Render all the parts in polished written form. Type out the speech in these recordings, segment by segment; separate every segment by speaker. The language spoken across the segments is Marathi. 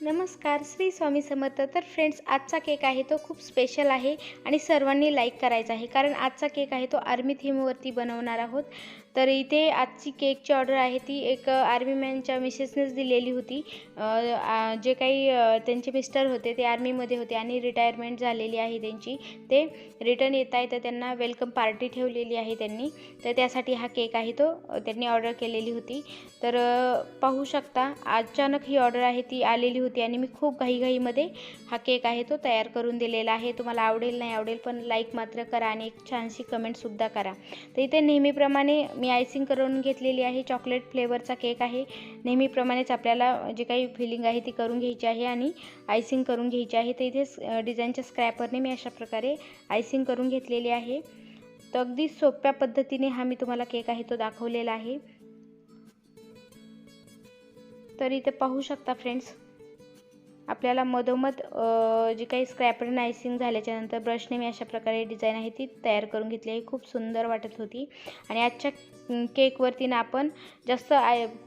Speaker 1: नमस्कार, श्री स्वामी समर्थ. तर फ्रेंड्स, आजचा केक आहे तो खूप स्पेशल आहे आणि सर्वांनी लाईक करायचा आहे, कारण आजचा केक आहे तो आर्मी थीमवरती बनवणार आहोत. तर इथे आजची केकची ऑर्डर आहे ती एक आर्मीमॅनच्या मिसेसनेच दिलेली होती. जे काही त्यांचे मिस्टर होते ते आर्मीमध्ये होते आणि रिटायरमेंट झालेली आहे त्यांची. ते रिटर्न येत आहे, तर त्यांना वेलकम पार्टी ठेवलेली आहे त्यांनी. तर त्यासाठी हा केक आहे तो त्यांनी ऑर्डर केलेली होती. तर पाहू शकता, अचानक ही ऑर्डर आहे ती आलेली होती आणि मी खूप घाईघाईमध्ये हा केक आहे तो तयार करून दिलेला आहे. तुम्हाला आवडेल नाही आवडेल, पण लाईक मात्र करा आणि एक छानशी कमेंटसुद्धा करा. तर इथे नेहमीप्रमाणे मी आयसिंग करून घेतलेली आहे. चॉकलेट फ्लेवरचा केक आहे. नेहमीप्रमाणेच आपल्याला जे काही फिलिंग आहे ती करून घ्यायची आहे आणि आयसिंग करून घ्यायची आहे. तर इथे डिझाईनच्या स्क्रॅपरने मी अशा प्रकारे आयसिंग करून घेतलेली आहे. तर अगदी सोप्या पद्धतीने हा मी तुम्हाला केक आहे तो दाखवलेला आहे. तर इथे पाहू शकता फ्रेंड्स, आपल्याला मधोमध जे काही स्क्रॅपरने आयसिंग झाल्याच्यानंतर ब्रशने मी अशा प्रकारे डिझाईन आहे ती तयार करून घेतली आहे. खूप सुंदर वाटत होती. आणि आजच्या केकवरती ना आपण जास्त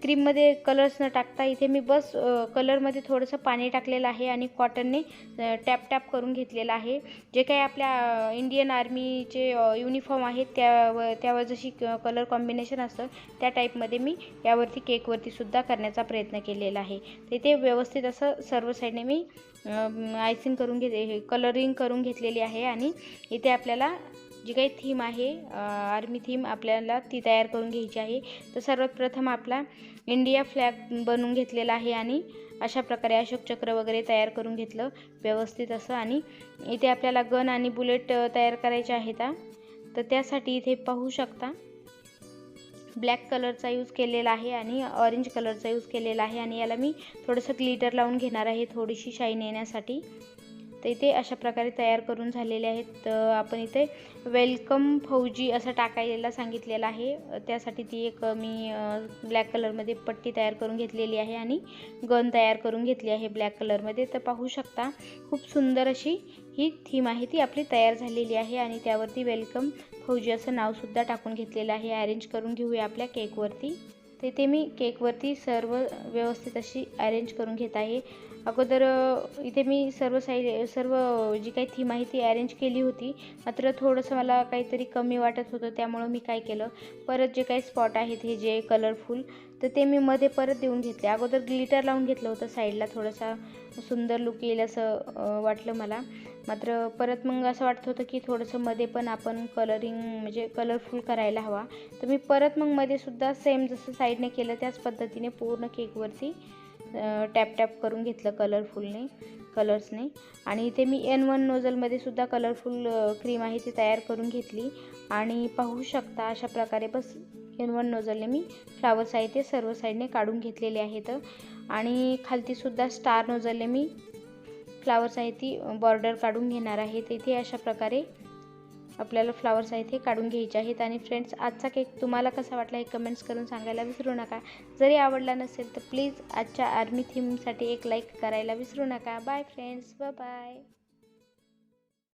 Speaker 1: क्रीममध्ये कलर्स न टाकता इथे मी बस कलरमध्ये थोडंसं पाणी टाकलेलं आहे आणि कॉटनने टॅप टॅप करून घेतलेलं आहे. जे काही आपल्या इंडियन आर्मीचे युनिफॉर्म आहेत त्यावर जशी कलर कॉम्बिनेशन असतं त्या टाईपमध्ये मी यावरती केकवरती सुद्धा करण्याचा प्रयत्न केलेला आहे. ते व्यवस्थित असं सर्व साईडने मी आयसिंग करून कलरिंग करून घेतलेली आहे. आणि इथे आपल्याला जी काही थीम आहे आर्मी थीम आपल्याला ती तयार करून घ्यायची आहे. तर सर्वात प्रथम आपला इंडिया फ्लॅग बनवून घेतलेला आहे आणि अशा प्रकारे अशोक चक्र वगैरे तयार करून घेतलं व्यवस्थित असं. आणि इथे आपल्याला गन आणि बुलेट तयार करायचे आहेत. तर त्यासाठी इथे पाहू शकता, ब्लॅक कलरचा यूज केलेला आहे आणि ऑरेंज कलरचा यूज केलेला आहे. आणि याला मी थोडंसं ग्लिटर लावून घेणार आहे थोडीशी शाईन येण्यासाठी. तर इथे अशा प्रकारे तयार करून झालेले आहेत. तर आपण इथे वेलकम फौजी असं टाकायला सांगितलेलं आहे. त्यासाठी ती एक मी ब्लॅक कलरमध्ये पट्टी तयार करून घेतलेली आहे आणि गन तयार करून घेतली आहे ब्लॅक कलरमध्ये. तर पाहू शकता, खूप सुंदर अशी ही थीम आहे ती आपली तयार झालेली आहे. आणि त्यावरती वेलकम फौजी असं नावसुद्धा टाकून घेतलेलं आहे. अरेंज करून घेऊया आपल्या केकवरती. तर इथे मी केकवरती सर्व व्यवस्थित अशी अरेंज करून घेत आहे. अगोदर इथे मी सर्व जी काही थीम आहे ती अरेंज केली होती, मात्र थोडंसं मला काहीतरी कमी वाटत होतं. त्यामुळं मी काय केलं, परत जे काही स्पॉट आहेत हे जे कलरफुल, तर ते मी मध्ये परत देऊन घेतले. अगोदर ग्लिटर लावून घेतलं होतं साईडला, थोडासा सुंदर लुक येईल असं वाटलं मला. मात्र परत मग असं वाटत होतं की थोडंसं मध्ये पण आपण कलरिंग म्हणजे कलरफुल करायला हवा. तर मी परत मग मध्ये सुद्धा सेम जसं साईडने केलं त्याच पद्धतीने पूर्ण केकवरती टॅप टॅप करून घेतलं कलर्सने. आणि इथे मी N1 नोझलमध्ये सुद्धा कलरफुल क्रीम आहे ती तयार करून घेतली. आणि पाहू शकता अशा प्रकारे बस N1 नोझलने मी फ्लावर्स आहे ते सर्व साईडने काढून घेतलेले आहेत. आणि खालतीसुद्धा स्टार नोझलने मी फ्लावर्स आहे ती बॉर्डर काढून घेणार आहे. इथे अशा प्रकारे आपल्याला फ्लावर्स आहे ते काढून घ्यायचे आहेत. आणि फ्रेंड्स, आजचा केक तुम्हाला कसा वाटला हे कमेंट्स करून सांगायला विसरू नका. जरी आवडला नसेल तर प्लीज आजच्या आर्मी थीमसाठी एक लाईक करायला विसरू नका. Bye friends, bye.